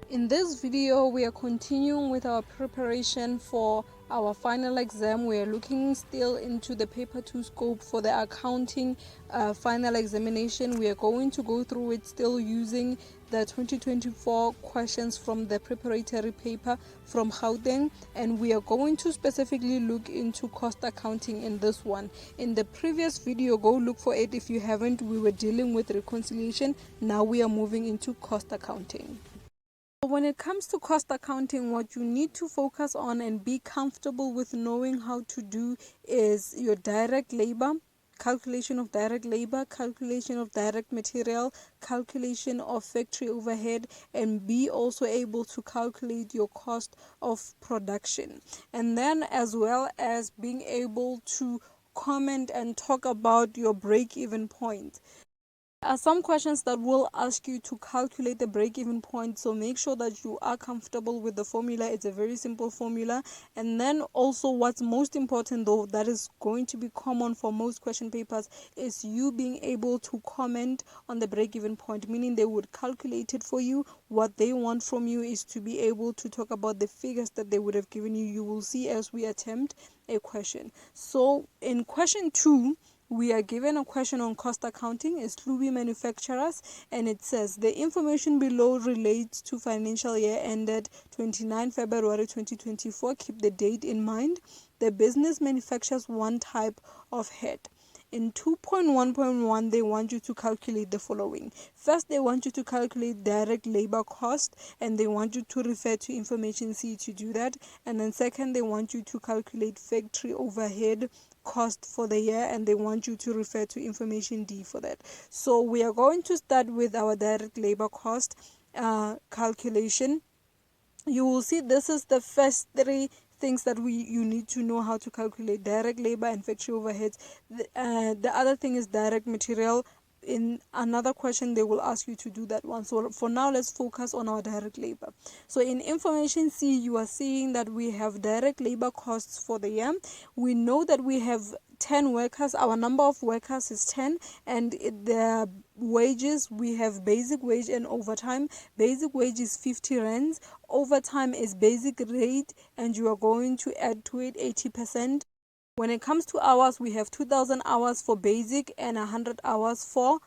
In this video, we are continuing with our preparation for our final exam. We are looking still into the paper 2 scope for the accounting final examination. We are going to go through it still using the 2024 questions from the preparatory paper from Gauteng, and we are going to specifically look into cost accounting in this one. In the previous video, go look for it if you haven't. We were dealing with reconciliation. Now we are moving into cost accounting. When it comes to cost accounting, what you need to focus on and be comfortable with knowing how to do is your direct labor, calculation of direct labor, calculation of direct material, calculation of factory overhead, and be also able to calculate your cost of production. And then as well as being able to comment and talk about your break-even point. There are some questions that will ask you to calculate the break-even point, so make sure that you are comfortable with the formula. It's a very simple formula. And then also, what's most important though, that is going to be common for most question papers, is you being able to comment on the break-even point, meaning they would calculate it for you. What they want from you is to be able to talk about the figures that they would have given you. You will see as we attempt a question. So in question 2, we are given a question on cost accounting. It's Luby Manufacturers, and it says the information below relates to financial year ended 29 February 2024. Keep the date in mind. The business manufactures one type of hat. In 2.1.1, they want you to calculate the following. First, they want you to calculate direct labor cost, and they want you to refer to information C to do that. And then second, they want you to calculate factory overhead cost for the year, and they want you to refer to information D for that. So we are going to start with our direct labor cost calculation. You will see this is the first three things that you need to know how to calculate: direct labor and factory overheads. The other thing is direct material. In another question they will ask you to do that one. So for now, let's focus on our direct labor. So in information C, you are seeing that we have direct labor costs for the year. We know that we have 10 workers. Our number of workers is 10, and the wages, we have basic wage and overtime. Basic wage is 50 rands, overtime is basic rate, and you are going to add to it 80%. When it comes to hours, we have 2,000 hours for basic and 100 hours for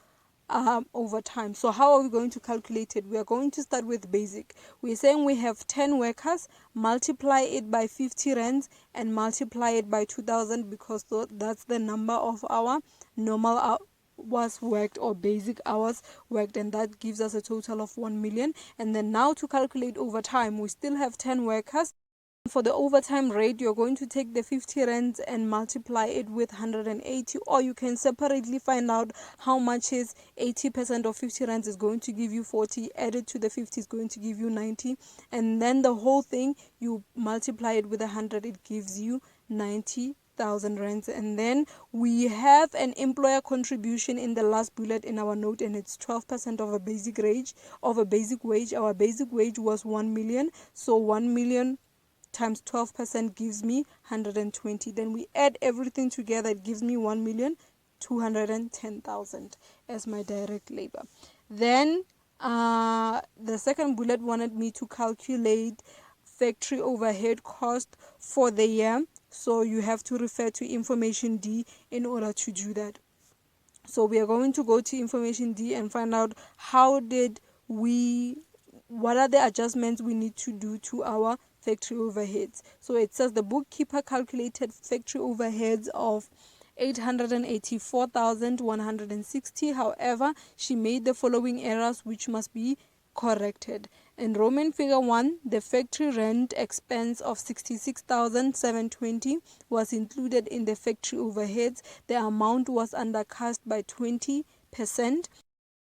overtime. So how are we going to calculate it? We are going to start with basic. We're saying we have 10 workers, multiply it by 50 rands and multiply it by 2,000, because that's the number of our normal hours worked or basic hours worked, and that gives us a total of 1 million. And then now to calculate overtime, we still have 10 workers. For the overtime rate, you're going to take the 50 rands and multiply it with 180, or you can separately find out how much is 80% of 50 rands is going to give you 40, added to the 50 is going to give you 90, and then the whole thing you multiply it with 100, it gives you 90,000 rands. And then we have an employer contribution in the last bullet in our note, and it's 12% of a basic wage. Our basic wage was 1 million, so 1 million times 12% gives me 120. Then we add everything together, it gives me 1,210,000 as my direct labor. Then the second bullet wanted me to calculate factory overhead cost for the year, so you have to refer to information D in order to do that. So we are going to go to information D and find out what are the adjustments we need to do to our factory overheads. So it says the bookkeeper calculated factory overheads of 884,160. However, she made the following errors which must be corrected. In Roman figure 1, the factory rent expense of 66,720 was included in the factory overheads. The amount was undercast by 20%.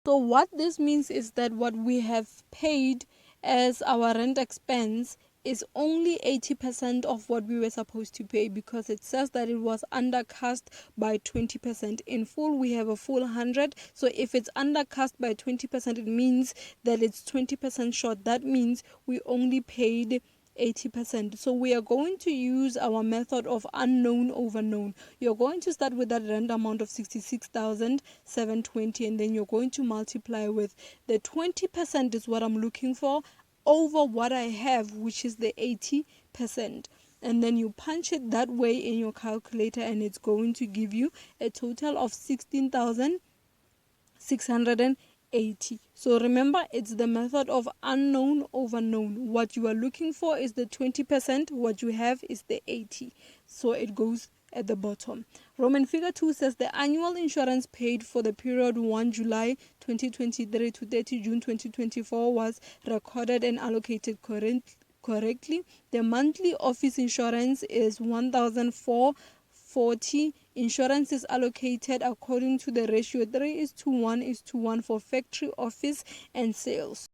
So what this means is that what we have paid as our rent expense is only 80% of what we were supposed to pay, because it says that it was undercast by 20%. In full, we have a full 100. So if it's undercast by 20%, it means that it's 20% short. That means we only paid 80%. So we are going to use our method of unknown over known. You're going to start with that rent amount of 66,720, and then you're going to multiply with the 20% is what I'm looking for. over what I have, which is the 80%. And then you punch it that way in your calculator, and it's going to give you a total of 16,680. So remember, it's the method of unknown over known. What you are looking for is the 20%, what you have is the 80. So it goes at the bottom. Roman figure 2 says the annual insurance paid for the period 1 July 2023 to 30 June 2024 was recorded and allocated correctly. The monthly office insurance is 1,440. Insurance is allocated according to the ratio 3:1 for factory, office, and sales.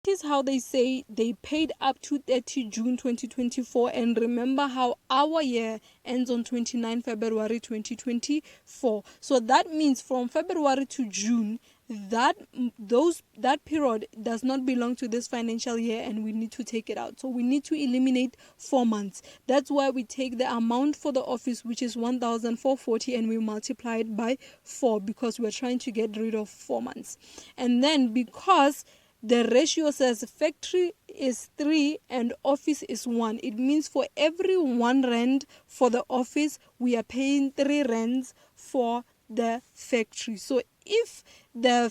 Is how they say they paid up to 30 June 2024, and remember how our year ends on 29 February 2024. So that means from February to June, that period does not belong to this financial year, and we need to take it out. So we need to eliminate 4 months. That's why we take the amount for the office, which is 1,440, and we multiply it by 4 because we're trying to get rid of 4 months. And then because the ratio says factory is 3 and office is 1. It means for every 1 rand for the office, we are paying 3 rands for the factory. So if the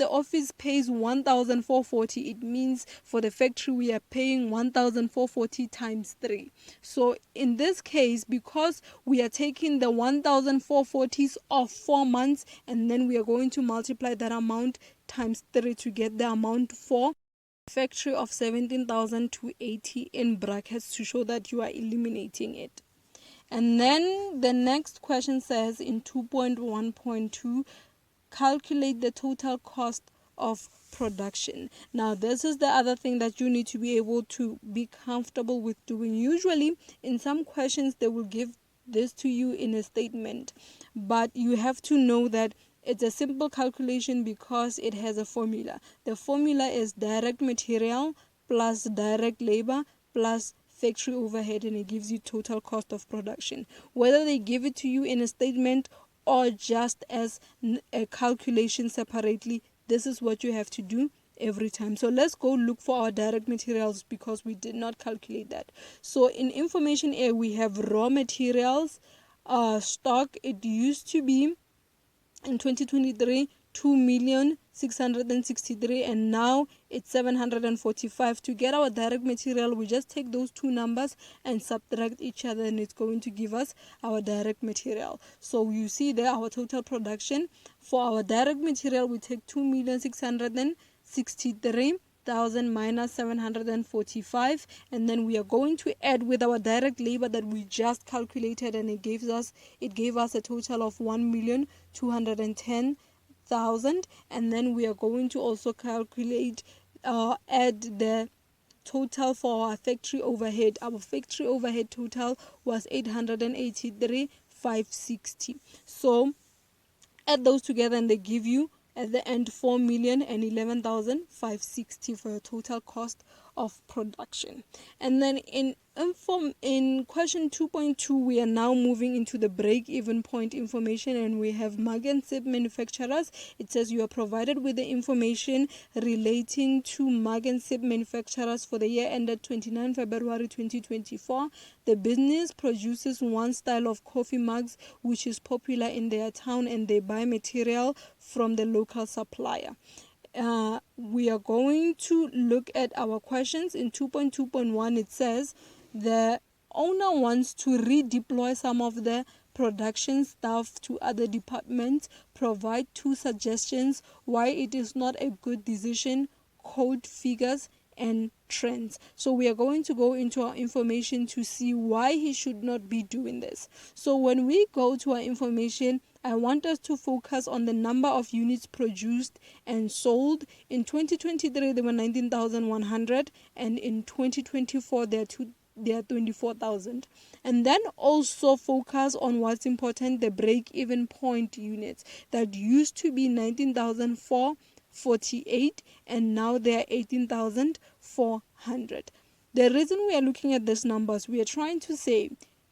office pays 1,440, it means for the factory we are paying 1,440 times 3. So in this case, because we are taking the 1,440s of 4 months, and then we are going to multiply that amount times 3 to get the amount for factory of 17,280 in brackets to show that you are eliminating it. And then the next question says in 2.1.2, calculate the total cost of production. Now this is the other thing that you need to be able to be comfortable with doing. Usually in some questions they will give this to you in a statement, but you have to know that it's a simple calculation because it has a formula. The formula is direct material plus direct labor plus factory overhead, and it gives you total cost of production. Whether they give it to you in a statement or just as a calculation separately, this is what you have to do every time. So let's go look for our direct materials because we did not calculate that. So in information A, we have raw materials stock. It used to be in 2023 2,663,000, and now it's 745. To get our direct material, we just take those two numbers and subtract each other, and it's going to give us our direct material. So you see there our total production. For our direct material, we take 2,663,000 minus 745, and then we are going to add with our direct labor that we just calculated, and it gave us a total of 1,210,000. And then we are going to also calculate add the total for our factory overhead. Our factory overhead total was 883,560. So add those together and they give you at the end 4,011,560 for a total cost of production. And then in question 2.2, we are now moving into the break-even point information, and we have mug and sip manufacturers. It says you are provided with the information relating to mug and sip manufacturers for the year ended 29 February 2024. The business produces one style of coffee mugs which is popular in their town, and they buy material from the local supplier. We are going to look at our questions. In 2.2.1, it says the owner wants to redeploy some of the production staff to other departments. Provide 2 suggestions why it is not a good decision. Code figures and trends. So we are going to go into our information to see why he should not be doing this. So when we go to our information, I want us to focus on the number of units produced and sold. In 2023 there were 19,100, and in 2024 there are 24,000. And then also focus on what's important, the break-even point units that used to be 19,448 and now they are 18,400. The reason we are looking at these numbers, we are trying to say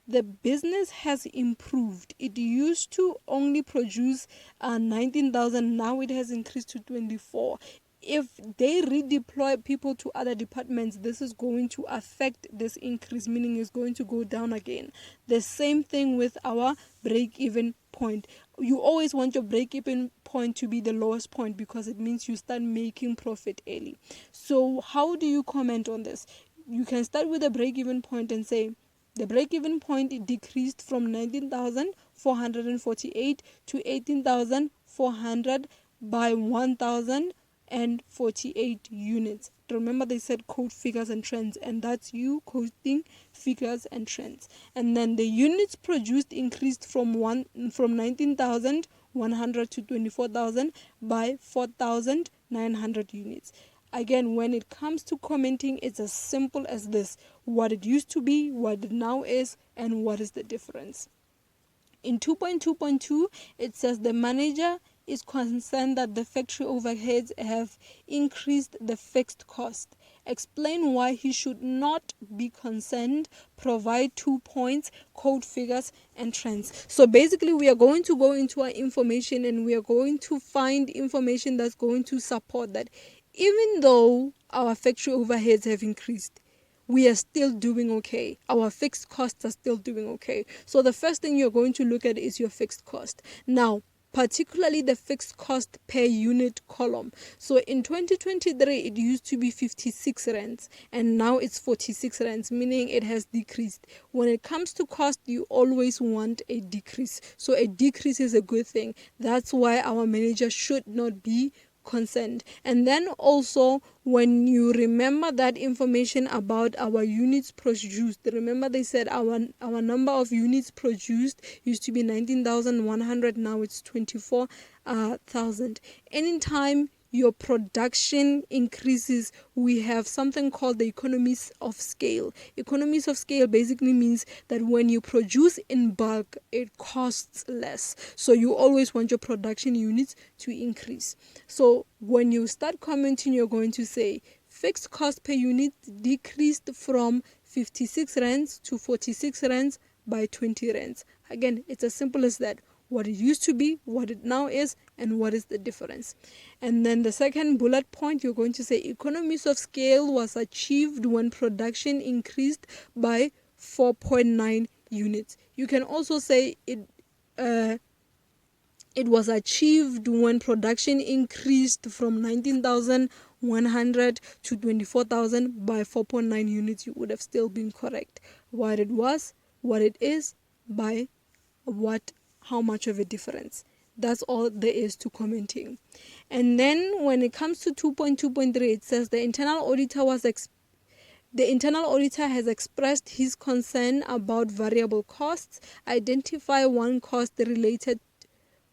the business has improved. It used to only produce 19,000, now it has increased to 24. if they redeploy people to other departments, this is going to affect this increase, meaning it's going to go down again. The same thing with our break-even point. You always want your break-even point to be the lowest point because it means you start making profit early. So how do you comment on this? You can start with a break-even point and say, the break-even point decreased from 19,448 to 18,400 by 1,048 units. Remember, they said code figures and trends, and that's you coding figures and trends. And then the units produced increased from 19,100 to 24,000 by 4,900 units. Again, when it comes to commenting, it's as simple as this: what it used to be, what it now is, and what is the difference. In 2.2.2, it says the manager is concerned that the factory overheads have increased the fixed cost. Explain why he should not be concerned. Provide 2 points, code figures, and trends. So basically, we are going to go into our information and we are going to find information that's going to support that. Even though our factory overheads have increased, we are still doing okay. Our fixed costs are still doing okay. So the first thing you're going to look at is your fixed cost. Now, particularly the fixed cost per unit column. So in 2023, it used to be 56 rands and now it's 46 rands, meaning it has decreased. When it comes to cost, you always want a decrease. So a decrease is a good thing. That's why our manager should not be concerned. And then also, when you remember that information about our units produced, remember they said our number of units produced used to be 19,100, now it's 24,000. Anytime your production increases, we have something called the economies of scale. Economies of scale basically means that when you produce in bulk, it costs less. So you always want your production units to increase. So when you start commenting, you're going to say fixed cost per unit decreased from 56 rands to 46 rands by 20 rands. Again, it's as simple as that: what it used to be, what it now is, and what is the difference. And then the second bullet point, you're going to say economies of scale was achieved when production increased by 4.9 units. You can also say it was achieved when production increased from 19,100 to 24,000 by 4.9 units. You would have still been correct. What it was, what it is, by what, how much of a difference. That's all there is to commenting. And then when it comes to 2.2.3, it says the internal auditor has expressed his concern about variable costs. Identify one cost related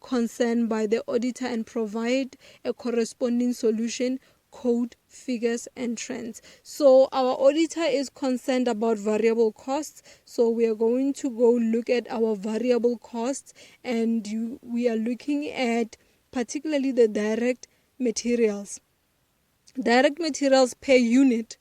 concern by the auditor and provide a corresponding solution, code, figures, and trends. So our auditor is concerned about variable costs. So we are going to go look at our variable costs, and we are looking at particularly the direct materials. Direct materials per unit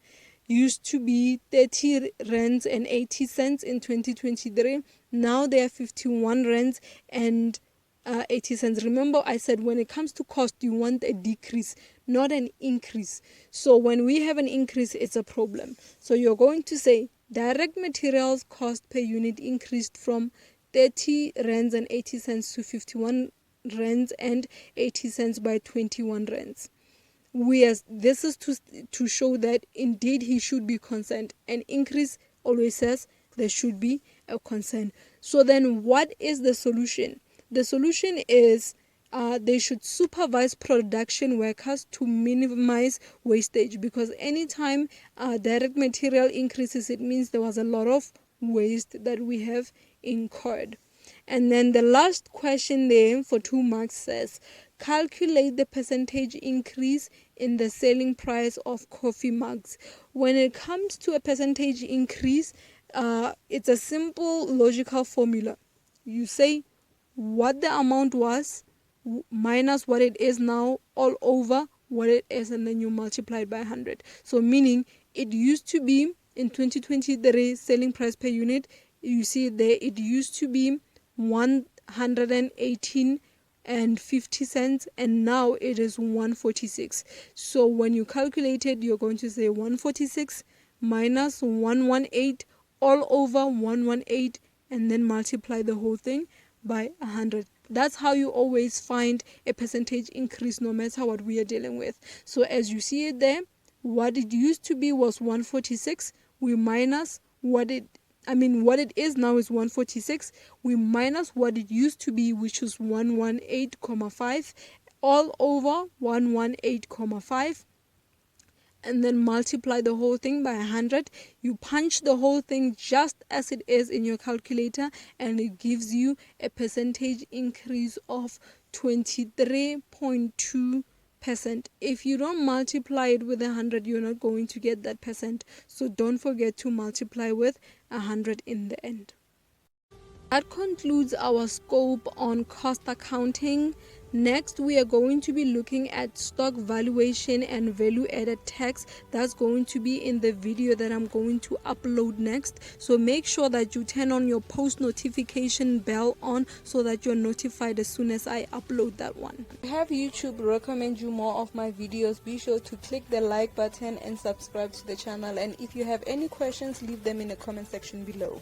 used to be 30 rands and 80 cents in 2023. Now they are 51 rands and 80 cents. Remember, I said when it comes to cost, you want a decrease, not an increase. So when we have an increase, it's a problem. So you're going to say direct materials cost per unit increased from 30 rands and 80 cents to 51 rands and 80 cents by 21 rands. This is to show that indeed he should be concerned. An increase always says there should be a concern. So then what is the solution? The solution is they should supervise production workers to minimize wastage, because anytime direct material increases, it means there was a lot of waste that we have incurred. And then the last question there for 2 marks says, calculate the percentage increase in the selling price of coffee mugs. When it comes to a percentage increase, it's a simple logical formula. You say what the amount was minus what it is now all over what it is, and then you multiply it by 100. So meaning it used to be in 2023 selling price per unit, you see there it used to be 118 and 50 cents, and now it is 146. So when you calculate it, you're going to say 146 minus 118 all over 118, and then multiply the whole thing by 100. That's how you always find a percentage increase no matter what we are dealing with. So as you see it there, what it used to be was 146. We minus what it is now is 146. We minus what it used to be, which is 118.5 all over 118.5, and then multiply the whole thing by 100. You punch the whole thing just as it is in your calculator, and it gives you a percentage increase of 23.2%. If you don't multiply it with 100, you're not going to get that percent. So don't forget to multiply with 100 in the end. That concludes our scope on cost accounting. Next, we are going to be looking at stock valuation and value added tax. That's going to be in the video that I'm going to upload next. So make sure that you turn on your post notification bell on so that you're notified as soon as I upload that one. If you have YouTube recommend you more of my videos, be sure to click the like button and subscribe to the channel. And if you have any questions, leave them in the comment section below.